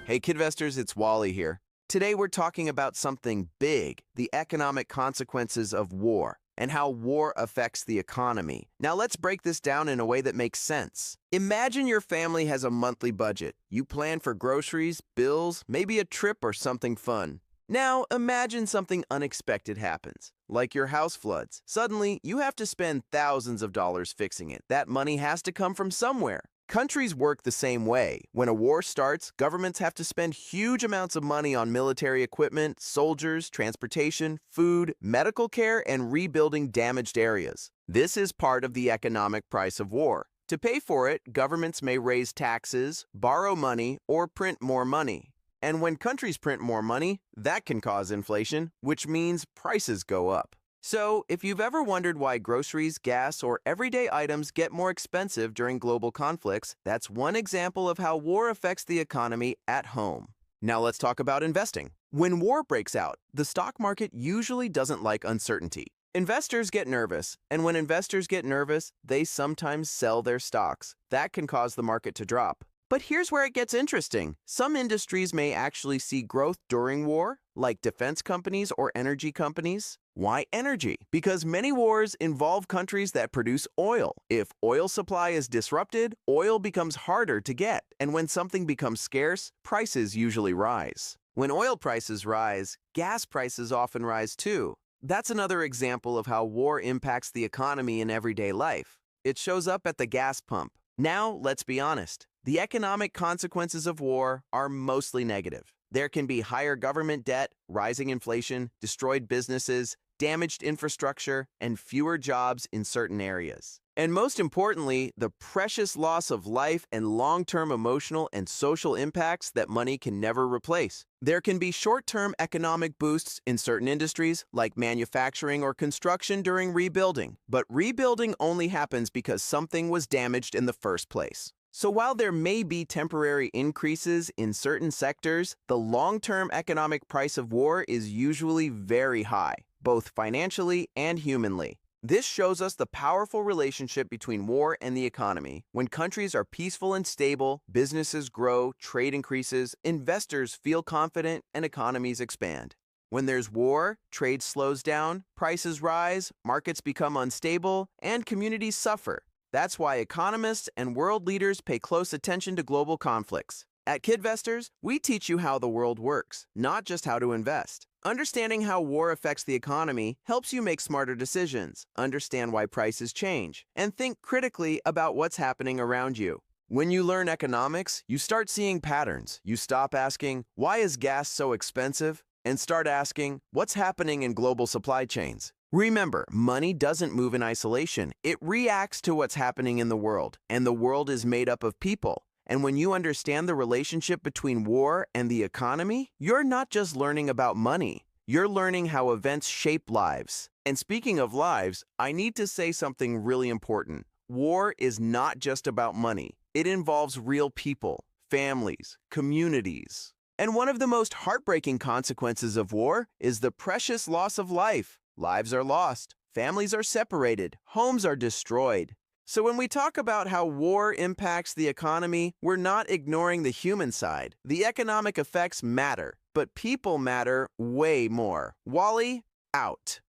Hey KidVestors, it's Wally here. Today we're talking about something big, the economic consequences of war, and how war affects the economy. Now let's break this down in a way that makes sense. Imagine your family has a monthly budget. You plan for groceries, bills, maybe a trip or something fun. Now imagine something unexpected happens, like your house floods. Suddenly, you have to spend thousands of dollars fixing it. That money has to come from somewhere. Countries work the same way. When a war starts, governments have to spend huge amounts of money on military equipment, soldiers, transportation, food, medical care, and rebuilding damaged areas. This is part of the economic price of war. To pay for it, governments may raise taxes, borrow money, or print more money. And when countries print more money, that can cause inflation, which means prices go up. So, if you've ever wondered why groceries, gas, or everyday items get more expensive during global conflicts, that's one example of how war affects the economy at home. Now let's talk about investing. When war breaks out, the stock market usually doesn't like uncertainty. Investors get nervous, and when investors get nervous, they sometimes sell their stocks. That can cause the market to drop. But here's where it gets interesting. Some industries may actually see growth during war, like defense companies or energy companies. Why energy? Because many wars involve countries that produce oil. If oil supply is disrupted, oil becomes harder to get. And when something becomes scarce, prices usually rise. When oil prices rise, gas prices often rise too. That's another example of how war impacts the economy in everyday life. It shows up at the gas pump. Now, let's be honest. The economic consequences of war are mostly negative. There can be higher government debt, rising inflation, destroyed businesses, damaged infrastructure, and fewer jobs in certain areas. And most importantly, the precious loss of life and long-term emotional and social impacts that money can never replace. There can be short-term economic boosts in certain industries, like manufacturing or construction during rebuilding. But rebuilding only happens because something was damaged in the first place. So while there may be temporary increases in certain sectors, the long-term economic price of war is usually very high, both financially and humanly. This shows us the powerful relationship between war and the economy. When countries are peaceful and stable, businesses grow, trade increases, investors feel confident, and economies expand. When there's war, trade slows down, prices rise, markets become unstable, and communities suffer. That's why economists and world leaders pay close attention to global conflicts. At KidVestors, we teach you how the world works, not just how to invest. Understanding how war affects the economy helps you make smarter decisions, understand why prices change, and think critically about what's happening around you. When you learn economics, you start seeing patterns. You stop asking, why is gas so expensive? And start asking, what's happening in global supply chains? Remember, money doesn't move in isolation. It reacts to what's happening in the world, and the world is made up of people. And when you understand the relationship between war and the economy, you're not just learning about money. You're learning how events shape lives. And speaking of lives, I need to say something really important. War is not just about money. It involves real people, families, communities. And one of the most heartbreaking consequences of war is the precious loss of life. Lives are lost, families are separated, homes are destroyed. So when we talk about how war impacts the economy, we're not ignoring the human side. The economic effects matter, but people matter way more. Wally, out.